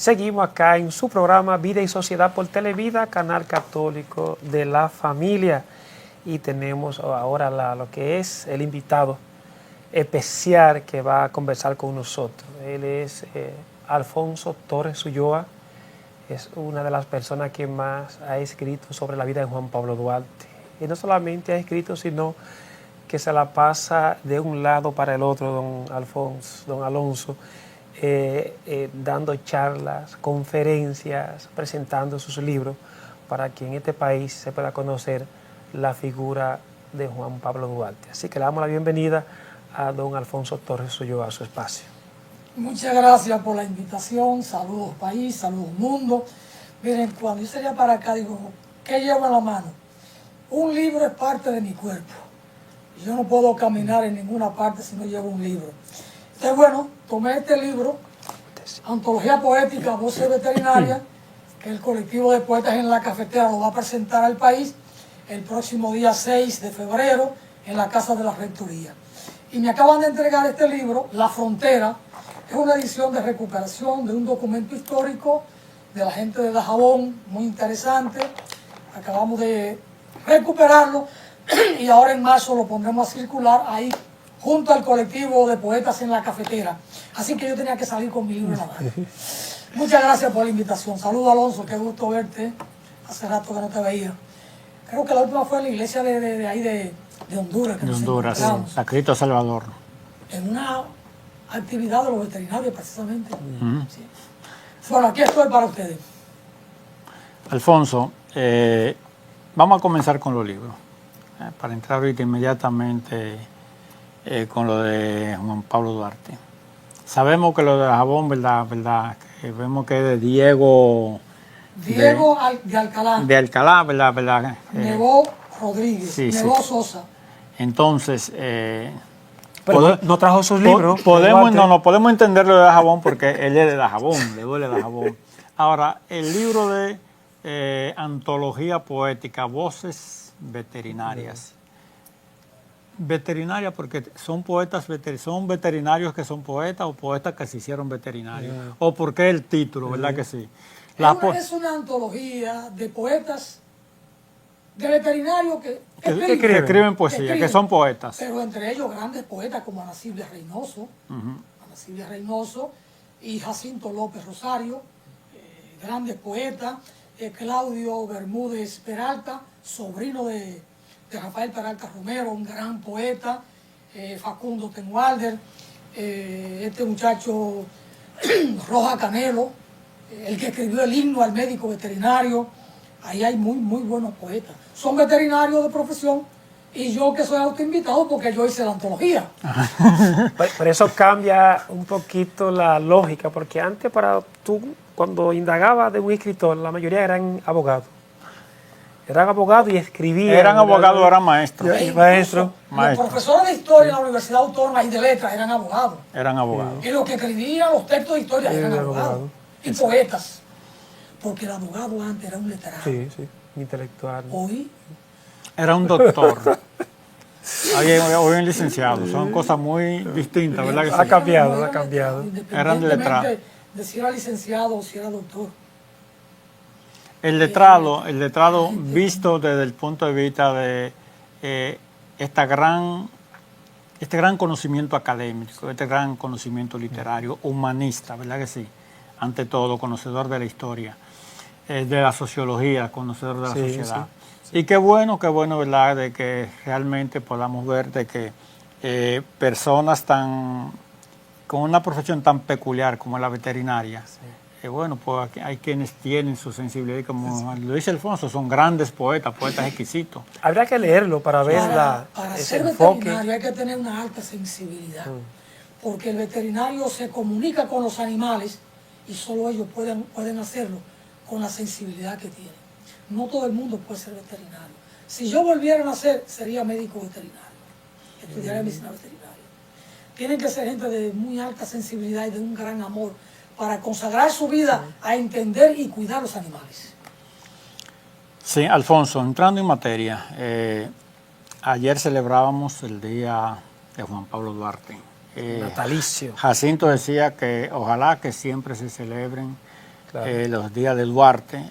Seguimos acá en su programa Vida y Sociedad por Televida, Canal Católico de la Familia. Y tenemos ahora lo que es el invitado especial que va a conversar con nosotros. Él es Alfonso Torres Ulloa. Es una de las personas que más ha escrito sobre la vida de Juan Pablo Duarte. Y no solamente ha escrito, sino que se la pasa de un lado para el otro, don Alonso, dando charlas, conferencias, presentando sus libros para que en este país se pueda conocer la figura de Juan Pablo Duarte. Así que le damos la bienvenida a don Alfonso Torres Ulloa a su espacio. Muchas gracias por la invitación. Saludos país, saludos mundo. Miren, cuando yo salía para acá, digo, ¿qué llevo en la mano? Un libro es parte de mi cuerpo. Yo no puedo caminar en ninguna parte si no llevo un libro. Entonces, bueno, tomé este libro, Antología Poética, Voces Veterinarias, que el colectivo de poetas en la cafetera lo va a presentar al país el próximo día 6 de febrero en la Casa de la Rectoría. Y me acaban de entregar este libro, La Frontera. Es una edición de recuperación de un documento histórico de la gente de Dajabón, muy interesante. Acabamos de recuperarlo y ahora en marzo lo pondremos a circular ahí junto al colectivo de poetas en la cafetera. Así que yo tenía que salir con mi libro en la mano. Muchas gracias por la invitación. Saludos, Alonso, qué gusto verte. Hace rato que no te veía. Creo que la última fue en la iglesia de ahí de Honduras. Que de Honduras, sí. La Cristo Salvador. En una actividad de los veterinarios, precisamente. Sí. Bueno, aquí estoy para ustedes. Alfonso, vamos a comenzar con los libros. Para entrar ahorita inmediatamente con lo de Juan Pablo Duarte. Sabemos que lo de Dajabón, ¿verdad? Que vemos que es de Diego de Alcalá. De Alcalá, ¿verdad? Nevó Rodríguez, sí, Nevó sí. Sosa. Entonces, pero no trajo sus libros. No podemos entenderlo de Dajabón porque él es de Dajabón, le duele Dajabón. Ahora, el libro de Antología Poética, Voces Veterinarias. Veterinaria porque son poetas, son veterinarios que son poetas o poetas que se hicieron veterinarios. ¿O por qué el título, verdad que sí? Es una antología de poetas, de veterinarios que escriben poesía, que son poetas. Pero entre ellos grandes poetas como Ana Silvia Reynoso, y Jacinto López Rosario, grandes poetas, Claudio Bermúdez Peralta, sobrino de Rafael Peralta Romero, un gran poeta, Facundo Tenwalder, este muchacho Roja Canelo, el que escribió el himno al médico veterinario. Ahí hay muy buenos poetas. Son veterinarios de profesión y yo que soy autoinvitado porque yo hice la antología. Por eso cambia un poquito la lógica, porque antes cuando indagabas de un escritor, la mayoría eran abogados. Eran abogados y escribían. Eran abogados, eran maestros. Los profesores de historia en la Universidad Autónoma y de Letras eran abogados. Eran abogados. Y los que escribían los textos de historia eran abogados. Y poetas. Porque el abogado antes era un letrado. Sí, intelectual. Hoy era un doctor. Hoy un licenciado. Son cosas muy distintas, ¿verdad? Que ha cambiado. Eran letrados. De si era licenciado o si era doctor. El letrado visto desde el punto de vista de este gran conocimiento académico, este gran conocimiento literario, humanista, ¿verdad que sí? Ante todo, conocedor de la historia, de la sociología, conocedor de la sociedad. Sí. Y qué bueno, ¿verdad? De que realmente podamos ver de que personas con una profesión tan peculiar como la veterinaria, bueno, pues hay quienes tienen su sensibilidad y como lo dice Alfonso, son grandes poetas exquisitos. Habría que leerlo para ver para ser veterinario hay que tener una alta sensibilidad, porque el veterinario se comunica con los animales y solo ellos pueden hacerlo con la sensibilidad que tienen. No todo el mundo puede ser veterinario. Si yo volviera a nacer, sería médico veterinario, estudiaría medicina veterinaria. Tienen que ser gente de muy alta sensibilidad y de un gran amor para consagrar su vida a entender y cuidar los animales. Sí, Alfonso, entrando en materia, ayer celebrábamos el día de Juan Pablo Duarte. Natalicio. Jacinto decía que ojalá que siempre se celebren Claro. los días de Duarte,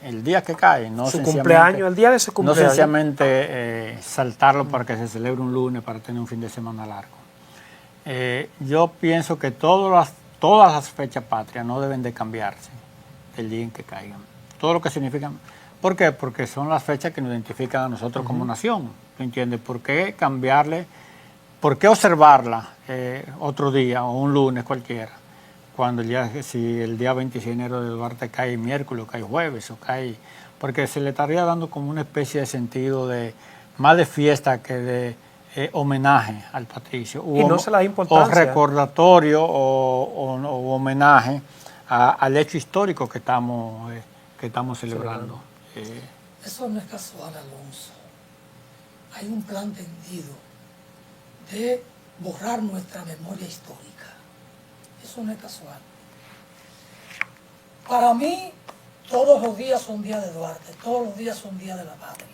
el día que cae, no Su cumpleaños, el día de su no cumpleaños. sencillamente saltarlo para que se celebre un lunes para tener un fin de semana largo. Yo pienso que todas las fechas patrias no deben de cambiarse del día en que caigan. Todo lo que significan. ¿Por qué? Porque son las fechas que nos identifican a nosotros como nación. ¿Tú entiendes? ¿Por qué cambiarle? ¿Por qué observarla otro día o un lunes cualquiera? Cuando si el día 26 de enero de Duarte cae miércoles, o cae jueves, o cae... Porque se le estaría dando como una especie de sentido más de fiesta que de homenaje al patricio. Y no se le da importancia. O recordatorio o homenaje al hecho histórico que estamos celebrando. Eso no es casual, Alonso. Hay un plan tendido de borrar nuestra memoria histórica. Eso no es casual. Para mí, todos los días son días de Duarte, todos los días son días de la patria.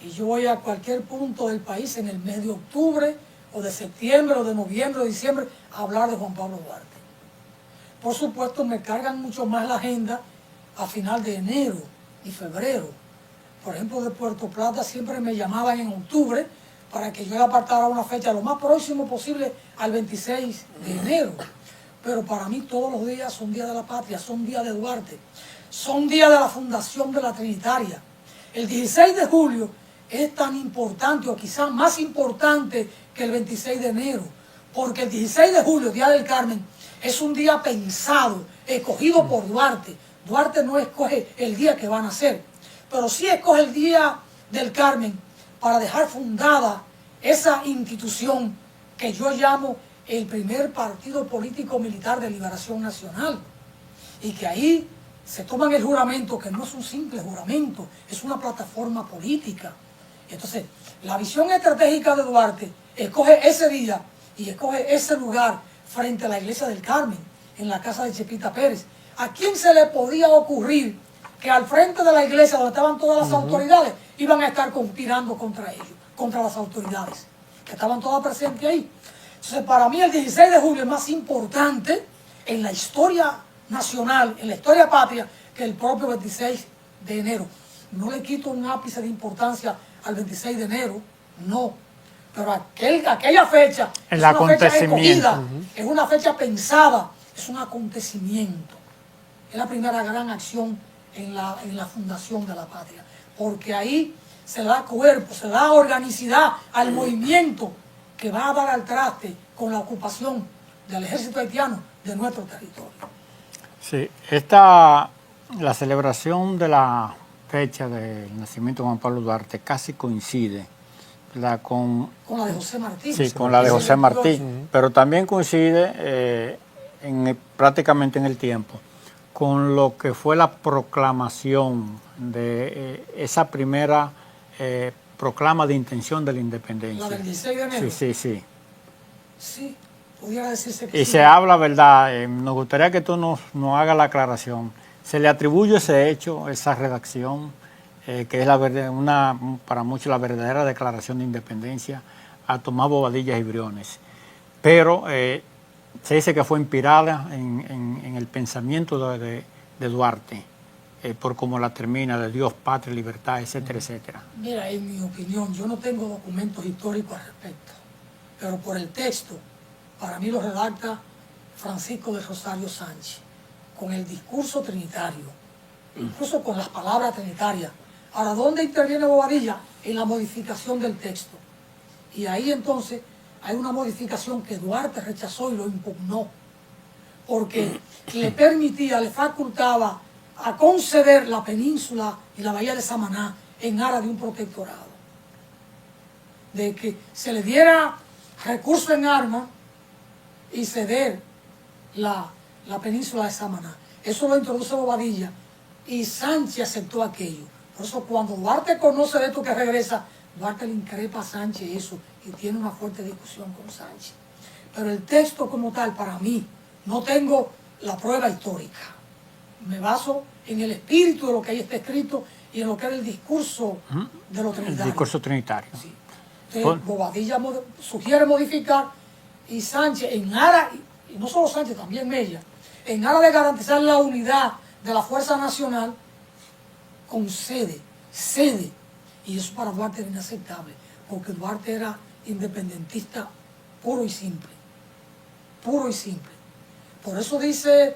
Y yo voy a cualquier punto del país en el mes de octubre, o de septiembre, o de noviembre, o de diciembre, a hablar de Juan Pablo Duarte. Por supuesto, me cargan mucho más la agenda a final de enero y febrero. Por ejemplo, de Puerto Plata siempre me llamaban en octubre para que yo le apartara una fecha lo más próximo posible al 26 de enero. Pero para mí todos los días son días de la patria, son días de Duarte, son días de la fundación de la Trinitaria. El 16 de julio es tan importante, o quizás más importante que el 26 de enero, porque el 16 de julio, Día del Carmen, es un día pensado, escogido por Duarte. Duarte no escoge el día que van a hacer, pero sí escoge el Día del Carmen para dejar fundada esa institución que yo llamo el primer partido político militar de liberación nacional, y que ahí se toman el juramento, que no es un simple juramento, es una plataforma política. Entonces, la visión estratégica de Duarte escoge ese día y escoge ese lugar frente a la iglesia del Carmen, en la casa de Chepita Pérez. ¿A quién se le podía ocurrir que al frente de la iglesia, donde estaban todas las autoridades, iban a estar conspirando contra ellos, contra las autoridades, que estaban todas presentes ahí? Entonces, para mí el 16 de julio es más importante en la historia nacional, en la historia patria, que el propio 26 de enero. No le quito un ápice de importancia al 26 de enero, no. Pero aquella fecha es una fecha escogida, es una fecha pensada, es un acontecimiento. Es la primera gran acción en la fundación de la patria. Porque ahí se da cuerpo, se da organicidad al movimiento que va a dar al traste con la ocupación del ejército haitiano de nuestro territorio. Sí, la celebración de la fecha del nacimiento de Juan Pablo Duarte casi coincide con la de José Martí. Sí, con la de José Martí, pero también coincide prácticamente en el tiempo con lo que fue la proclamación de esa primera proclama de intención de la independencia. La del 16 de enero. Sí. Sí, pudiera decirse que y sí. se habla, ¿verdad? Nos gustaría que tú nos hagas la aclaración. Se le atribuye ese hecho, esa redacción, que es para muchos la verdadera declaración de independencia, a Tomás Bobadilla y Briones. Pero se dice que fue inspirada en el pensamiento de Duarte, por cómo la termina, de Dios, patria, libertad, etcétera, etcétera. Mira, en mi opinión, yo no tengo documentos históricos al respecto, pero por el texto, para mí lo redacta Francisco de Rosario Sánchez, con el discurso trinitario, incluso con las palabras trinitarias. Ahora, ¿dónde interviene Bobadilla? En la modificación del texto. Y ahí entonces hay una modificación que Duarte rechazó y lo impugnó, porque le permitía, le facultaba a conceder la península y la bahía de Samaná en aras de un protectorado, de que se le diera recursos en armas y ceder la península de Samaná. Eso lo introduce Bobadilla y Sánchez aceptó aquello. Por eso cuando Duarte conoce de esto que regresa, Duarte le increpa a Sánchez eso y tiene una fuerte discusión con Sánchez. Pero el texto como tal, para mí, no tengo la prueba histórica. Me baso en el espíritu de lo que ahí está escrito y en lo que era el discurso de los trinitarios. El discurso trinitario. Sí. Entonces, Bobadilla sugiere modificar y Sánchez en aras, y no solo Sánchez, también Mella, en aras de garantizar la unidad de la Fuerza Nacional, concede, cede. Y eso para Duarte era inaceptable, porque Duarte era independentista puro y simple. Puro y simple. Por eso dice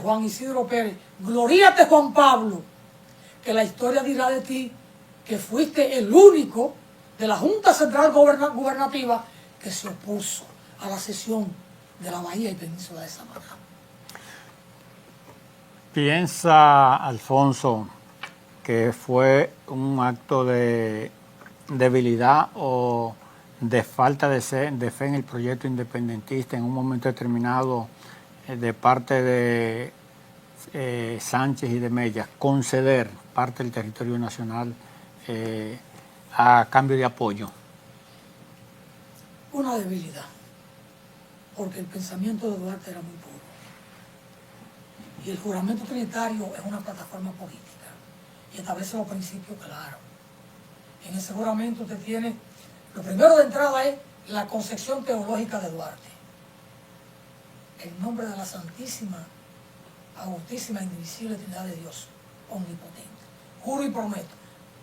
Juan Isidro Pérez, gloríate Juan Pablo, que la historia dirá de ti que fuiste el único de la Junta Central Gubernativa que se opuso a la cesión de la Bahía y Península de Samaná. ¿Piensa, Alfonso, que fue un acto de debilidad o de falta de fe en el proyecto independentista en un momento determinado de parte de Sánchez y de Mella, conceder parte del territorio nacional a cambio de apoyo? Una debilidad, porque el pensamiento de Duarte era muy puro. Y el juramento trinitario es una plataforma política y establece los principios claros. En ese juramento usted tiene, lo primero de entrada es la concepción teológica de Duarte. En nombre de la Santísima, Agustísima, Indivisible Trinidad de Dios, omnipotente. Juro y prometo,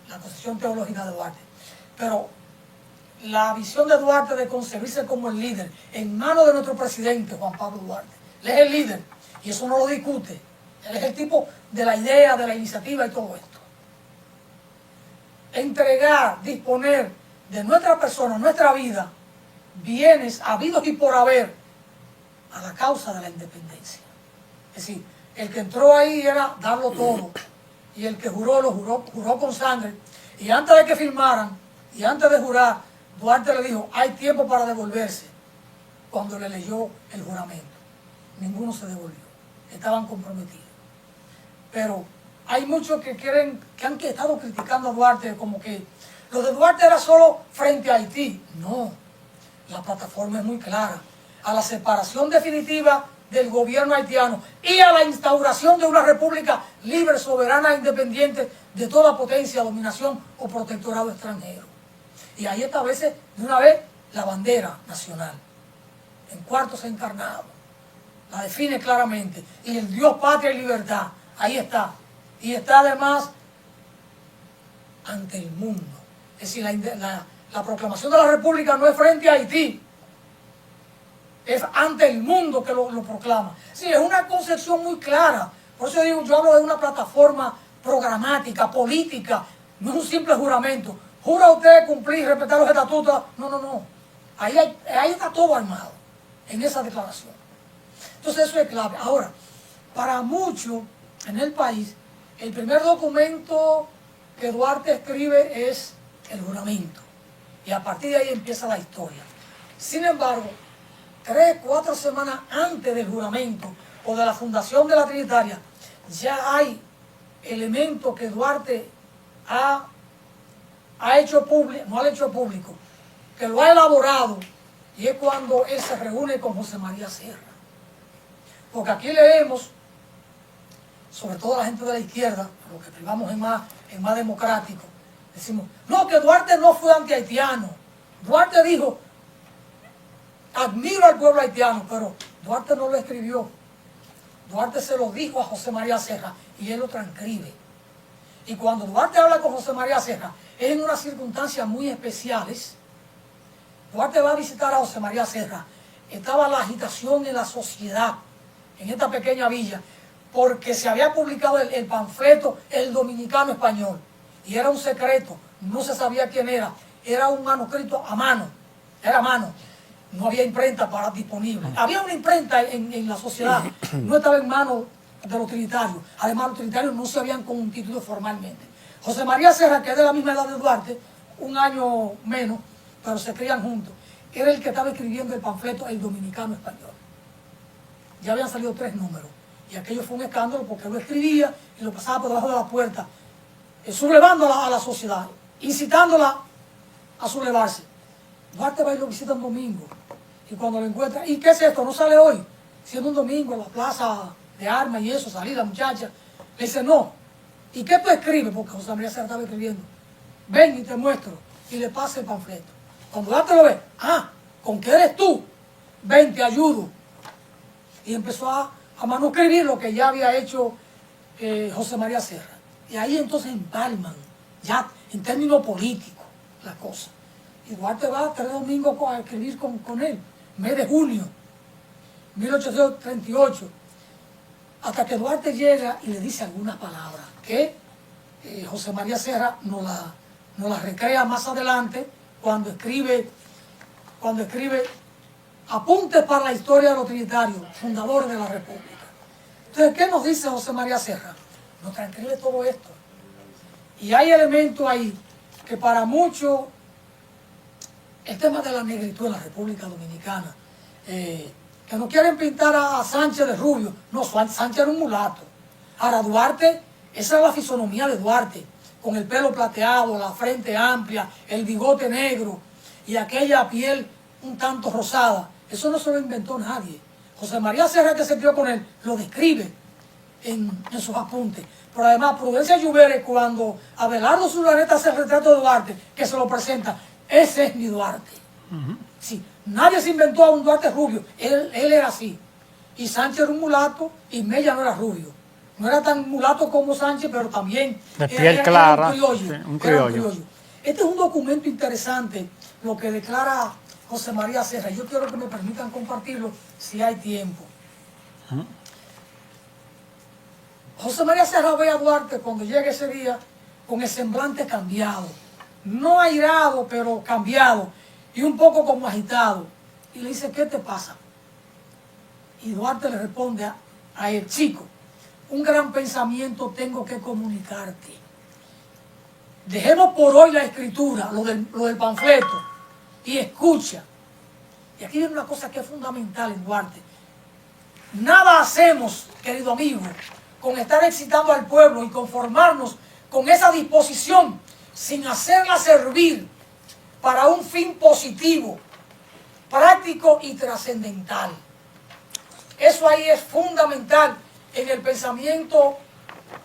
la concepción teológica de Duarte. Pero la visión de Duarte de concebirse como el líder en manos de nuestro presidente, Juan Pablo Duarte. Él es el líder y eso no lo discute. Él es el tipo de la idea, de la iniciativa y todo esto. Entregar, disponer de nuestra persona, nuestra vida, bienes habidos y por haber a la causa de la independencia. Es decir, el que entró ahí era darlo todo y el que juró, juró con sangre. Y antes de que firmaran y antes de jurar, Duarte le dijo, hay tiempo para devolverse. Cuando le leyó el juramento, ninguno se devolvió, estaban comprometidos. Pero hay muchos que han estado criticando a Duarte como que lo de Duarte era solo frente a Haití. No, la plataforma es muy clara. A la separación definitiva del gobierno haitiano y a la instauración de una república libre, soberana e independiente de toda potencia, dominación o protectorado extranjero. Y ahí establece de una vez la bandera nacional, en cuartos encarnados. La define claramente. Y el Dios, patria y libertad, ahí está. Y está además ante el mundo. Es decir, la proclamación de la república no es frente a Haití, es ante el mundo que lo proclama. Sí, es una concepción muy clara. Por eso digo, yo hablo de una plataforma programática, política, no es un simple juramento. ¿Jura usted cumplir, respetar los estatutos? No, no, no. Ahí está todo armado, en esa declaración. Entonces eso es clave. Ahora, para muchos en el país, el primer documento que Duarte escribe es el juramento. Y a partir de ahí empieza la historia. Sin embargo, 3, 4 semanas antes del juramento o de la fundación de la Trinitaria, ya hay elementos que Duarte ha hecho público, no ha hecho público, que lo ha elaborado, y es cuando él se reúne con José María Serra. Porque aquí leemos, sobre todo la gente de la izquierda, lo que privamos es más democrático, decimos, no, que Duarte no fue anti-haitiano. Duarte dijo, admiro al pueblo haitiano, pero Duarte no lo escribió. Duarte se lo dijo a José María Serra y él lo transcribe. Y cuando Duarte habla con José María Serra, es en unas circunstancias muy especiales. Duarte va a visitar a José María Serra. Estaba la agitación en la sociedad, en esta pequeña villa, porque se había publicado el panfleto El Dominicano Español. Y era un secreto, no se sabía quién era. Era un manuscrito a mano, era a mano. No había imprenta disponible. Había una imprenta en la sociedad, no estaba en manos de los trinitarios. Además, los trinitarios no se habían constituido formalmente. José María Serra, que es de la misma edad de Duarte, un año menos, pero se crían juntos, era el que estaba escribiendo el panfleto El Dominicano Español. Ya habían salido 3 números. Y aquello fue un escándalo porque lo escribía y lo pasaba por debajo de la puerta, sublevándola a la sociedad, incitándola a sublevarse. Duarte va y lo visita un domingo. Y cuando lo encuentra, ¿y qué es esto? ¿No sale hoy? Siendo un domingo en la plaza de armas y eso, salir la muchacha. Le dice, no. ¿Y qué tú escribes? Porque José María Serra estaba escribiendo. Ven y te muestro. Y le pasa el panfleto. Cuando Duarte lo ve, ¿con qué eres tú? Ven, te ayudo. Y empezó a a manuscribir lo que ya había hecho José María Serra. Y ahí entonces empalman, ya en términos políticos, la cosa. Y Duarte va 3 domingos a escribir con él, mes de junio, 1838, hasta que Duarte llega y le dice algunas palabras que José María Serra nos la recrea más adelante cuando escribe Apuntes para la historia de los trinitarios, fundadores de la República. Entonces, ¿qué nos dice José María Serra? Nos transcribe todo esto. Y hay elementos ahí que para muchos, el tema de la negritud en la República Dominicana, que no quieren pintar a Sánchez de rubio. No, Sánchez era un mulato. Ahora Duarte, esa es la fisonomía de Duarte, con el pelo plateado, la frente amplia, el bigote negro y aquella piel un tanto rosada. Eso no se lo inventó nadie. José María Serra, que se crió con él, lo describe en sus apuntes. Pero además, Prudencia Lluvere, cuando Abelardo Zurdaneta hace el retrato de Duarte, que se lo presenta, ese es mi Duarte. Sí, nadie se inventó a un Duarte rubio, él era así. Y Sánchez era un mulato y Mella no era rubio. No era tan mulato como Sánchez, pero también de piel clara, un criollo, sí, un criollo. Este es un documento interesante, lo que declara José María Serra. Yo quiero que me permitan compartirlo si hay tiempo. José María Serra ve a Duarte cuando llega ese día con el semblante cambiado. No airado, pero cambiado. Y un poco como agitado. Y le dice, ¿qué te pasa? Y Duarte le responde a él, chico, un gran pensamiento tengo que comunicarte. Dejemos por hoy la escritura, lo del panfleto, y escucha. Y aquí viene una cosa que es fundamental en Duarte. Nada hacemos, querido amigo, con estar excitando al pueblo y conformarnos con esa disposición sin hacerla servir para un fin positivo, práctico y trascendental. Eso ahí es fundamental en el pensamiento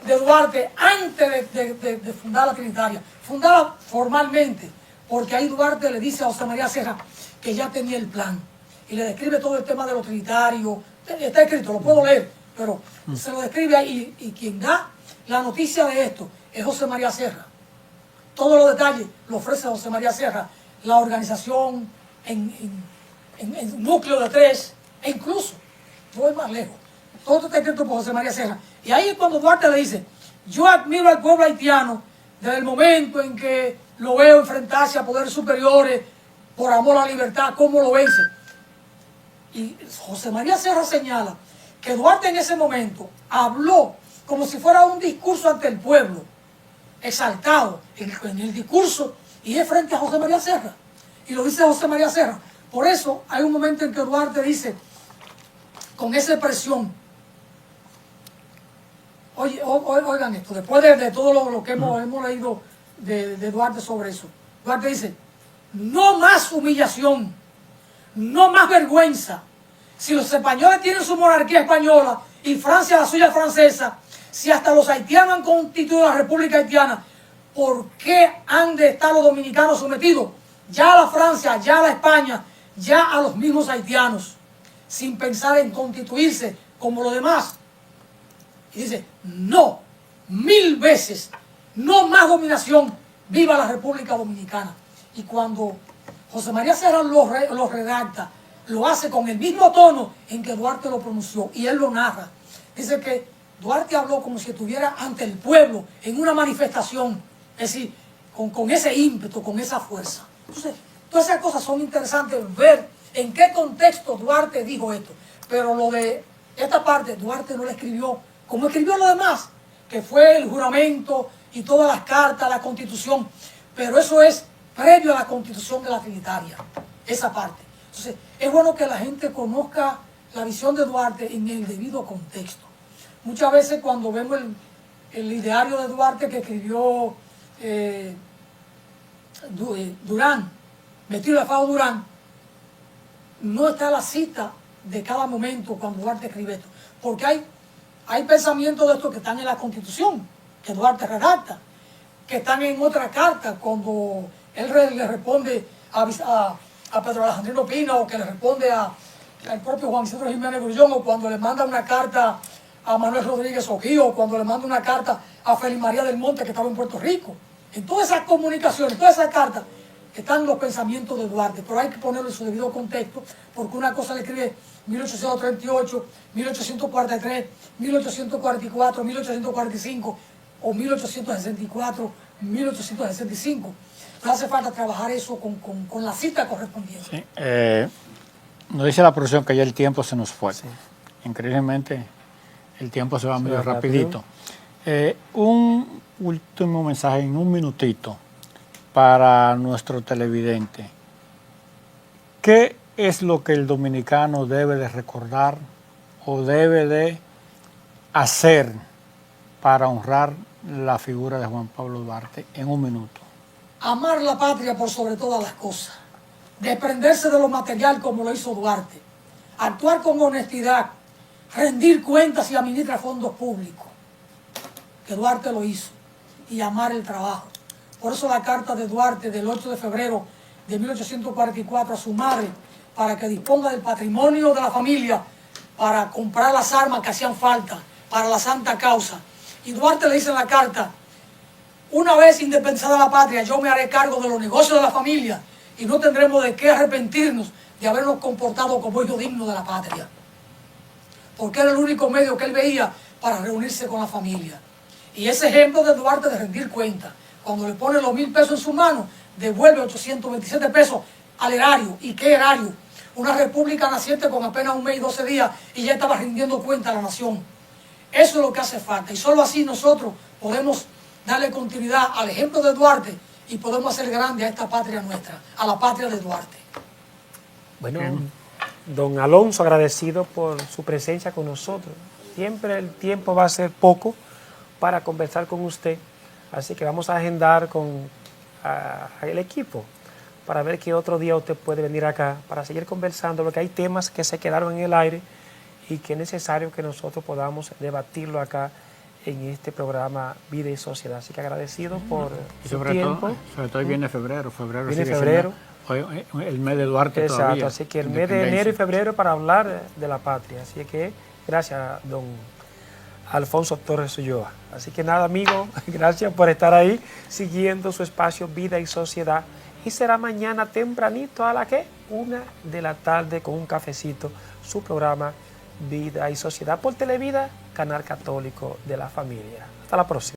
de Duarte antes de fundar la Trinitaria. Fundada formalmente, porque ahí Duarte le dice a José María Serra que ya tenía el plan. Y le describe todo el tema de los trinitarios. Está escrito, lo puedo leer, pero se lo describe ahí. Y quien da la noticia de esto es José María Serra. Todos los detalles lo ofrece José María Serra. La organización en núcleo de 3, e incluso, no voy más lejos, todo esto está escrito por José María Serra. Y ahí es cuando Duarte le dice, yo admiro al pueblo haitiano desde el momento en que lo veo enfrentarse a poderes superiores por amor a la libertad, cómo lo vence. Y José María Serra señala que Duarte en ese momento habló como si fuera un discurso ante el pueblo, exaltado en el discurso, y es frente a José María Serra. Y lo dice José María Serra. Por eso hay un momento en que Duarte dice, con esa expresión, oigan esto, después de todo lo que hemos leído de Duarte sobre eso. Duarte dice, no más humillación, no más vergüenza. Si los españoles tienen su monarquía española y Francia la suya francesa, si hasta los haitianos han constituido la República Haitiana, ¿por qué han de estar los dominicanos sometidos ya a la Francia, ya a la España, ya a los mismos haitianos, sin pensar en constituirse como los demás? Y dice, no, 1000 veces, no más dominación, viva la República Dominicana. Y cuando José María Serra lo redacta, lo hace con el mismo tono en que Duarte lo pronunció, y él lo narra. Dice que Duarte habló como si estuviera ante el pueblo en una manifestación, es decir, con ese ímpetu, con esa fuerza. Entonces, todas esas cosas son interesantes, ver en qué contexto Duarte dijo esto. Pero lo de esta parte, Duarte no la escribió como escribió lo demás, que fue el juramento y todas las cartas, la Constitución. Pero eso es previo a la Constitución de la Trinitaria, esa parte. Entonces, es bueno que la gente conozca la visión de Duarte en el debido contexto. Muchas veces cuando vemos el ideario de Duarte que escribió Durán, Betilio de Fao Durán, no está la cita de cada momento cuando Duarte escribe esto, porque hay pensamientos de estos que están en la Constitución, que Duarte redacta, que están en otra carta, cuando él le responde a Pedro Alejandrino Pina, o que le responde a el propio Juan Isidro Jiménez Grullón, o cuando le manda una carta a Manuel Rodríguez Ojío, o cuando le manda una carta a Félix María del Monte, que estaba en Puerto Rico. En todas esas comunicaciones, todas esas cartas, están los pensamientos de Duarte, pero hay que ponerlo en su debido contexto, porque una cosa le escribe 1838, 1843, 1844, 1845 o 1864, 1865. Entonces hace falta trabajar eso con la cita correspondiente. Sí, nos dice la producción que ya el tiempo se nos fue. Sí. Increíblemente, el tiempo se va medio rapidito. Un último mensaje en un minutito para nuestro televidente. ¿Qué es lo que el dominicano debe de recordar o debe de hacer para honrar la figura de Juan Pablo Duarte en un minuto? Amar la patria por sobre todas las cosas. Desprenderse de lo material como lo hizo Duarte. Actuar con honestidad. Rendir cuentas y administrar fondos públicos. Que Duarte lo hizo. Y amar el trabajo. Por eso la carta de Duarte del 8 de febrero de 1844 a su madre, para que disponga del patrimonio de la familia, para comprar las armas que hacían falta para la santa causa. Y Duarte le dice en la carta: una vez independizada la patria, yo me haré cargo de los negocios de la familia y no tendremos de qué arrepentirnos de habernos comportado como hijos dignos de la patria. Porque era el único medio que él veía para reunirse con la familia. Y ese ejemplo de Duarte de rendir cuenta, cuando le pone los 1.000 pesos en su mano, devuelve 827 pesos al erario. ¿Y qué erario? Una república naciente con apenas 1 mes y 12 días y ya estaba rindiendo cuenta a la nación. Eso es lo que hace falta. Y solo así nosotros podemos darle continuidad al ejemplo de Duarte y podemos hacer grande a esta patria nuestra, a la patria de Duarte. Bueno, don Alonso, agradecido por su presencia con nosotros. Siempre el tiempo va a ser poco para conversar con usted, así que vamos a agendar con el equipo para ver qué otro día usted puede venir acá para seguir conversando, porque hay temas que se quedaron en el aire y que es necesario que nosotros podamos debatirlo acá en este programa Vida y Sociedad. Así que agradecido por su tiempo. Sobre todo viene febrero. Viene febrero. El mes de Duarte. Exacto, todavía. Así que el mes de enero y febrero para hablar de la patria. Así que gracias, don Alfonso Torres Ulloa. Así que nada, amigo, gracias por estar ahí siguiendo su espacio Vida y Sociedad. Y será mañana tempranito a la que 1 de la tarde con un cafecito, su programa Vida y Sociedad por Televida, Canal Católico de la Familia. Hasta la próxima.